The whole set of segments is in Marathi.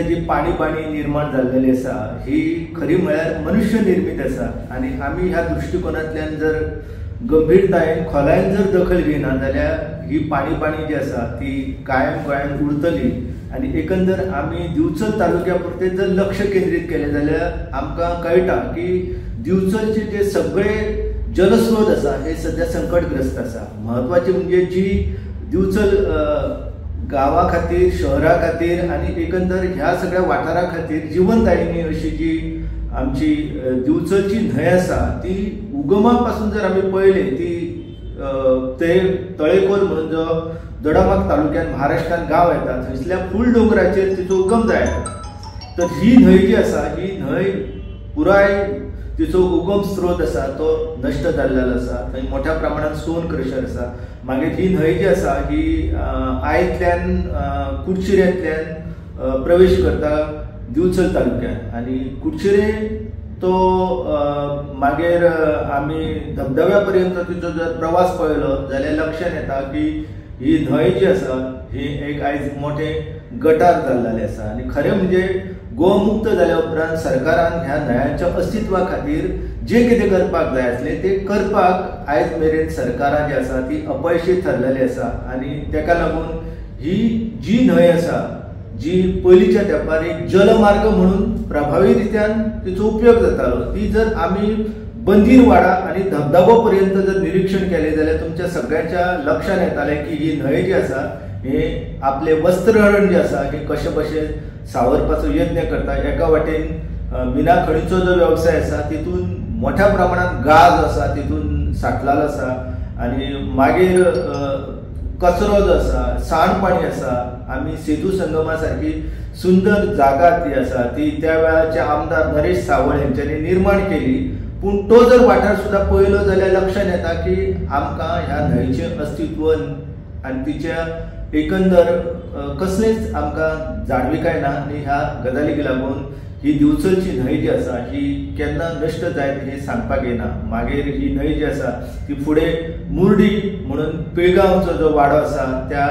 जी पाणी निर्माण जाल्लेली आसा ही खरी म्हळ्यार मनुष्य निर्मित आसा आणि आम्ही ह्या दृष्टिकोनांतल्यान जर गंभीरतायेन खोलायेन जर दखल घेना जाल्यार ही पाणी जी आसा ती कायम गोंयांत उरतली आणि एकंदर आम्ही दिवचल तालुक्या पुरते जर लक्ष केंद्रित केले जाल्यार आमकां कळटा की दिवचलचे जे सगळे जलस्रोत आसा हे सध्या संकटग्रस्त आसा। महत्वाचे म्हणजे जी दिवचल गावा खातीर शहरा खातीर आणि एकंदर ह्या सगळ्या वाठारा खातीर जिवनदायिनी अशी जी आमची दिवचलची न्हंय आसा ती उगमा पासून जर आम्ही पळयली ती ते तळेकोल म्हणून जो दोडामार्ग तालुक्यात महाराष्ट्रात गाव येता थंयसल्या फुल डोंगराचेर तिचो उगम जायता। तर ही न्हंय जी आसा ही न्हंय पुराय तिचो उगम स्रोत आसा तो नष्ट जाल्लेलो आसा। थंय मोठ्या प्रमाणात स्टोन क्रशर आसा। मागीर ही न्हंय जी आसा ही आयतल्यान कुडचिऱ्यांतल्यान प्रवेश करता दिवचल तालुक्यात आणि कुडचिरे तो मागीर आमी धबधब्या पर्यंत तिचो जर प्रवास पळयलो जाल्यार लक्षात येता की ही न्हंय जी आसा ही एक आयज मोठे गटार जाल्लेले आसा आणि खरें म्हणजे गोमुक्त जाल्या उपरांत सरकारान ह्या न्हंयांच्या अस्तित्वा खातीर जे कितें करपाक जाय आसले ते करपाक आयज मेरेन सरकारां जी आसा ती अपयशी ठरलेली आसा आणि तेका लागून ही जी न्हंय आसा जी पयलींच्या तेंपार एक जलमार्ग म्हणून प्रभावी रित्यान तिचो उपयोग जातालो ती जर आमी बंदीरवाडा आणि धबधबो पर्यंत जर निरीक्षण केले जाल्यार तुमच्या सगळ्यांच्या लक्षात येताले की ही न्हंय जी आसा हे आपले वस्त्रहरण जे आसा हे कशे भशेन सावरपाचो यत्न करता। एका वाटेन मिना खणीचो जो व्यवसाय आसा तितून मोठ्या प्रमाणात गाज आसा तितून साठलेलो आसा आणि मागीर कचरो जो आसा सांडपाणी आसा। आमी सेतू संगमा सारखी सुंदर जागा ती आसा ती त्या वेळाचे आमदार नरेश सावळ यांच्यानी निर्माण केली पण तो जर वाठार सुद्धा पळयलो जाल्यार लक्षात येता की आमकां ह्या न्हंयचें अस्तित्व आणि तिच्या एकंदर कसलेच आमकां जाणविकाय ना आणि ह्या गजालीक लागून ही दिवचलची न्हंय जी आसा ही केन्ना नश्ट जायत हे सांगपाक येना। मागीर ही न्हंय जी आसा ती फुडें मुर्डी म्हणून पिळगांवचो जो वाडो आसा त्या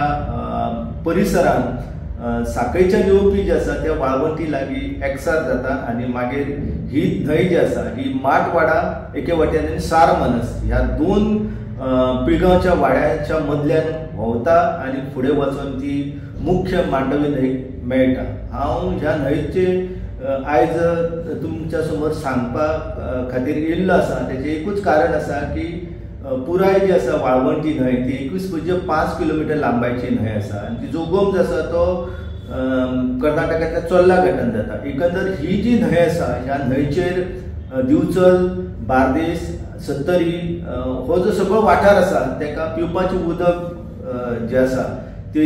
परिसरांत साखळेच्या येवपी जी आसा त्या वाळवंटी लागीं एकसार जाता आणि मागीर ही न्हंय जी आसा ही माटवाडा एके वाटेन सारमनस ह्या दोन पिळगांवच्या वाड्याच्या मदल्यान व्हांवता आणि फुडें वचून ती मुख्य मांडवी न्हंयक मेळटा। हांव ह्या न्हंयचे आयज तुमच्या समोर सांगपाक खातीर येयल्लो आसा तेजें एकूच कारण आसा की पुराय जी आसा वाळवंटी न्हंय ती 21.5 किलोमीटर लांबायची न्हंय आसा आणि तिचो उगम जो आसा तो कर्नाटकांतल्या चोल्ला गटांत जाता। एकंदर ही जी न्हंय आसा ह्या न्हंयचेर दिवचल बार्देस सत्तरी हो जो सगळो वाठार आसा तेका पिवपाचें उदक जे आसा ते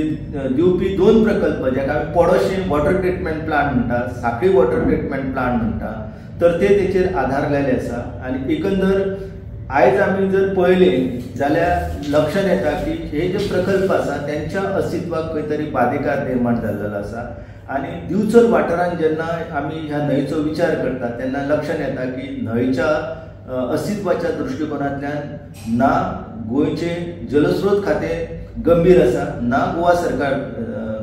दिवपी दोन प्रकल्प जेका आमी पोडोशे वॉटर ट्रिटमेंट प्लांट म्हणटा साखळी वॉटर ट्रिटमेंट प्लांट म्हणटा तर ते तेचेर आधारलेले आसा आणि एकंदर आयज आमी जर पळयले जाल्यार लक्षात येता की हे जे प्रकल्प आसा त्यांच्या अस्तित्वाक खंय तरी बाधिकार निर्माण जाल्लो आसा आणि दिवचल वाठारांत जेन्ना आमी ह्या न्हंयचो विचार करता तेन्ना लक्षात येता की न्हंयच्या अस्तित्वाच्या दृष्टिकोनांतल्यान ना गोंयचे जलस्रोत खाते गंभीर आसा ना गोवा सरकार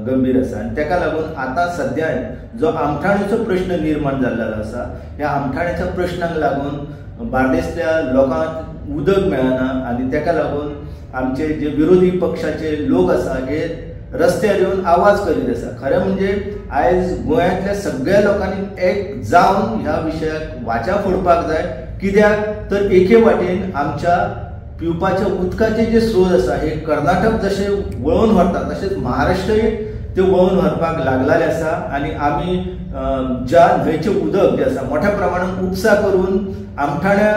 गंभीर आसा आणि तेका लागून आता सध्या जो आमठाणेचो प्रश्न निर्माण जाल्लो आसा ह्या आमठाणेच्या प्रश्नाक लागून बार्देसच्या लोकांक उदक मेळना आणि तेका लागून आमचे जे विरोधी पक्षाचे लोक आसा हे रस्त्यार येवन आवाज करीत आसा। खरें म्हणजे आयज गोंयांतल्या सगळ्या लोकांनी एक जावन ह्या विशयाक वाचा फोडपाक जाय कित्याक तर एके वाटेन आमच्या पिवपाच्या उदकाचे जे स्रोत आसा हे कर्नाटक जसे वळून व्हरता तसेच महाराष्ट्रय ते वळून व्हरपाक लागलेले आसा आणि आमी ज्या न्हंयचे उदक जे आसा मोठ्या प्रमाणात उपसा करून आमठाण्या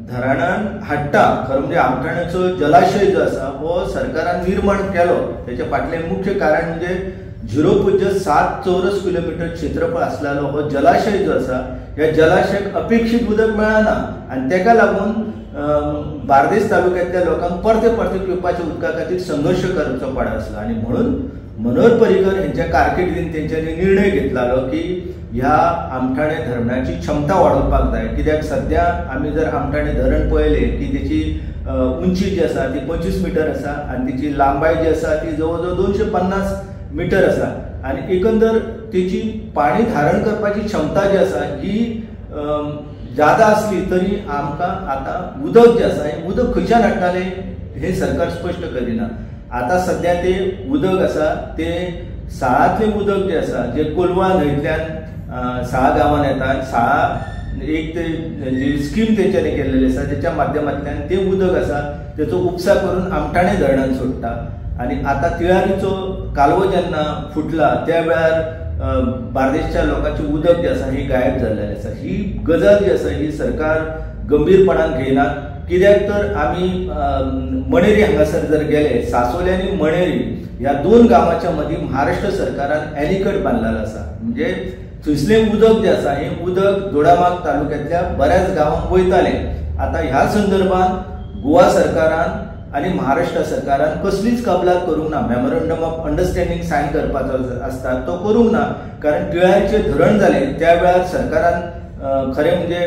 धरणान हाडटा। खरं म्हणजे आमठाण्याचो जलाशय जो आसा हो सरकारान निर्माण केलो त्याचे फाटलें मुख्य कारण म्हणजे 0.7 चौरस किलोमीटर क्षेत्रफळ असलेलो हो जलाशय जो आसा ह्या जलाशयाक अपेक्षित उदक मेळना आणि तेका लागून बार्देस तालुक्यातल्या लोकांक परते पिवपाच्या उदका खातीर संघर्ष करचो पडत आसलो आणि म्हणून मनोहर पर्रीकर यांच्या कारकिर्दीन तेंच्यांनी निर्णय घेतलेलो की ह्या आमठाणे धरणाची क्षमता वाडोवपाक जाय कित्याक सध्या आमी जर आमठाणे धरण पळयले की तेची उंची जी आसा ती 25 मीटर आसा आणि तिची लांबाय जी आसा ती जवळ जवळ 250 मीटर आसा आणि एकंदर तेची पाणी धारण करपाची क्षमता जी आसा ही ज्यादा असली तरी आमकां आतां उदक जे आसा हें उदक खंयच्यान हाडटाले हे सरकार स्पश्ट करिना. आता सध्या ते उदक आसा ते साळांतलें उदक जे आसा जे कोलवा न्हंयतल्यान साळा गांवांत येता. साळा एक जी स्कीम तेंच्यांनी केल्लेली आसा जेच्या माध्यमांतल्यान तें उदक आसा तेचो उपसा करून आमठाणे धरणांत सोडटा. आनी आतां तिळारीचो कालवो जेन्ना फुटला त्या वेळार बार्देशच्या लोकांचें उदक जें आसा ही गायब जाल्लेलें आसा. ही गजाल जी आसा ही सरकार गंभीरपणान घेयना. कित्याक तर आमी मणेरी हांगासर जर गेले सासोली आनी मणेरी ह्या दोन गांवांच्या मदीं महाराष्ट्र सरकारान एलिकट बांदलेलो आसा. म्हणजे थंयसलें उदक जें आसा हें उदक दोडामार्ग तालुक्यांतल्या बऱ्याच गांवांक वयतालें. आतां ह्या संदर्भात गोवा सरकारान आनी महाराष्ट्र सरकारान कसलीच कबलात करूंक ना. मेमोरंडम ऑफ अंडरस्टँडिंग सायन करपाचो आसता तो करूंक ना. कारण तिळारीचें धरण जालें त्या वेळार सरकारान खरें म्हणजे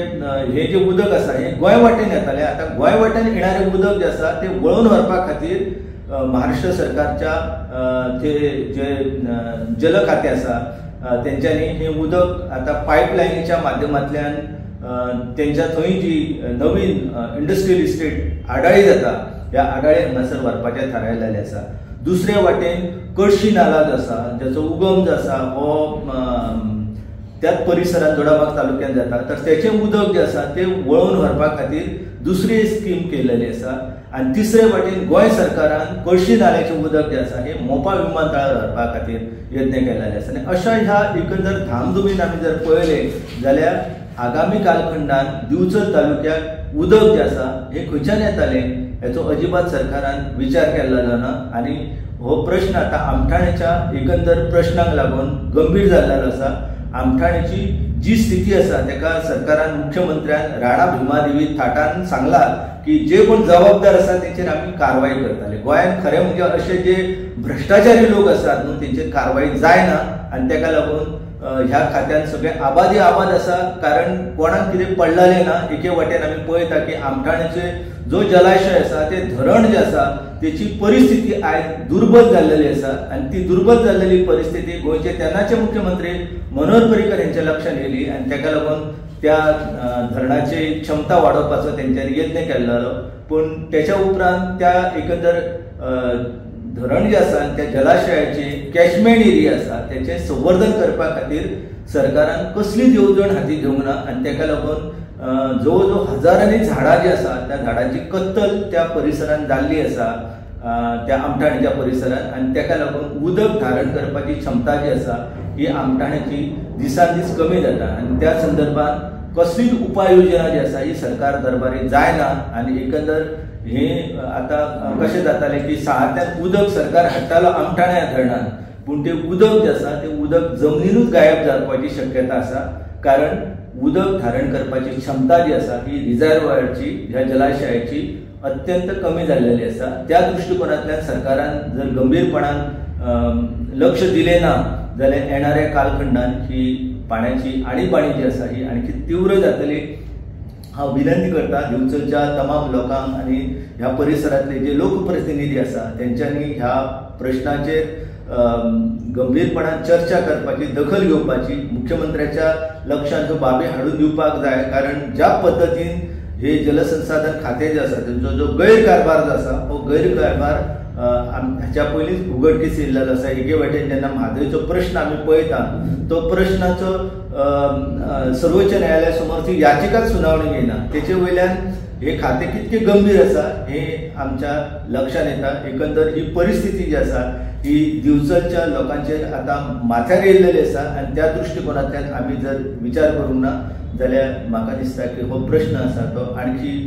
हे जे उदक आसा हें गोंय वाटेन येतालें. आतां गोंय वाटेन येणारें उदक जें आसा तें वळोवन व्हरपा खातीर महाराष्ट्र सरकारच्या जे जल खातें आसा तेंच्यांनी हें उदक आतां पायपलायनीच्या माध्यमांतल्यान तेंच्या थंय जी नवीन इंडस्ट्रियल इस्टेट आडाळी जाता ह्या आडाळे हांगासर व्हरपाचें थारायलेलें आसा. दुसरे वाटेन कळशी नाला जो आसा जाचो उगम जो आसा हो त्याच परिसरात दोडामार्ग तालुक्यात जाता. तर त्याचे उदक जे आसा ते वळोवन व्हरपा खातीर दुसरी स्कीम केल्लेली आसा. आनी तिसरे वाटेन गोंय सरकारान कळशी नाल्याचें उदक जे आसा हे मोपा विमानतळार व्हरपा खातीर यत्न केल्लेले आसा. आनी अशा ह्या एकंदर धामधुमीन आमी जर पळयले जाल्यार आगामी कालखंडान दिवचल तालुक्याक उदक जे आसा हे खंयच्यान येतालें हेचो अजिबात सरकारान विचार केल्लो ना. आनी हो प्रश्न आतां आमठाणेच्या एकंदर प्रश्नाक लागून गंभीर जाल्लो आसा. आमठाणेची जी स्थिती आसा तेका सरकारान मुख्यमंत्र्यान राणा भिमादेवी थाटान सांगला की जे कोण जबाबदार आसा तेचेर आमी कारवाई करतले. गोंयांत खरें म्हणजे अशे जे भ्रष्टाचारी लोक आसात न्हू तेंचेर कारवाई जायना. आनी तेका लागून ह्या खात्यान सगळे आबादी आबाद आसा. कारण कोणाक कितें पडलेलें ना. एके वाटेन आमी पळयता की आमठाणेचे जो जलाशय आसा ते धरण जे आसा तेची परिस्थिती आयज दुर्बल जाल्लेली आसा. आनी ती दुर्बल जाल्लेली परिस्थिती गोंयचे तेन्नाचे मुख्यमंत्री मनोहर पर्रीकर यांच्या लक्षात येयली. आनी तेका लागून त्या धरणाची क्षमता वाडोवपाचो तेंच्यांनी यत्न केल्लो. पूण तेच्या उपरांत त्या एकंदर धरण जे आसा त्या जलाशयाची कॅचमेंट एरिया आसा तेचें संवर्धन करपा खातीर सरकारान कसलीच येवजण हाती घेवंक ना. आनी तेका लागून जवळ जवळ हजारांनी झाडां जी आसा त्या झाडांची कत्तल त्या परिसरांत जाल्ली आसा त्या आमठाणेच्या परिसरांत. आनी तेका लागून उदक धारण करपाची क्षमता जी आसा ही आमठाणेची दिसान दीस कमी जाता. आनी त्या संदर्भात कसलीच उपाययोजना जी आसा ही सरकार दरबारी जायना. आनी एकंदर हे आतां कशें जातालें की साळांतल्यान उदक सरकार हाडटालो आमठाण्या धरणान पूण तें उदक जें आसा तें उदक जमनीनूच गायब जावपाची शक्यता आसा. कारण उदक धारण करपाची क्षमता जी आसा ही रिजर्वायरची ह्या जलाशयाची अत्यंत कमी जाल्लेली आसा. त्या दृश्टिकोनांतल्यान सरकारान जर गंभीरपणान लक्ष दिलें ना जाल्यार येणाऱ्या कालखंडान ही पाण्याची आणीबाणी जी आसा ही आणखी तीव्र जातली. हांव विनंती करता दिवचलच्या तमाम लोकांक आनी ह्या परिसरांतले जे लोकप्रतिनिधी आसा तेंच्यांनी ह्या प्रश्नाचेर गंभीरपणान चर्चा करपाची दखल घेवपाची. मुख्यमंत्र्याच्या लक्षांत ह्यो बाबी हाडून दिवपाक जाय. कारण ज्या पद्दतीन हे जलसंसाधन खातें जे आसा तेंचो जो गैरकारभार जो आसा हो गैरकारभार हाच्या पयलींच उगडकीस येयल्लो आसा. एके वाटेन जेन्ना म्हादयचो प्रश्न आमी पळयता तो प्रश्नाचो सर्वोच्च न्यायालया समोर ती याचिकाच सुनावणी घेयना. तेचे वयल्यान हे खातें कितकें गंभीर आसा हे आमच्या लक्षात येता. एकंदर ही परिस्थिती जी आसा ही दिवचलच्या लोकांचेर आतां माथ्यार येयल्लेली आसा. आनी त्या दृश्टिकोनांतल्यान आमी जर विचार करूंक ना जाल्यार म्हाका दिसता की हो प्रश्न आसा तो आणखी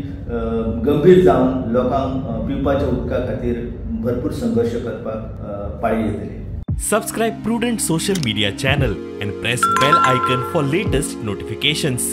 गंभीर जावन लोकांक पिवपाच्या उदका खातीर भरपूर संघर्ष करपाक पाळी येतली. Subscribe Prudent social media channel and press bell icon for latest notifications.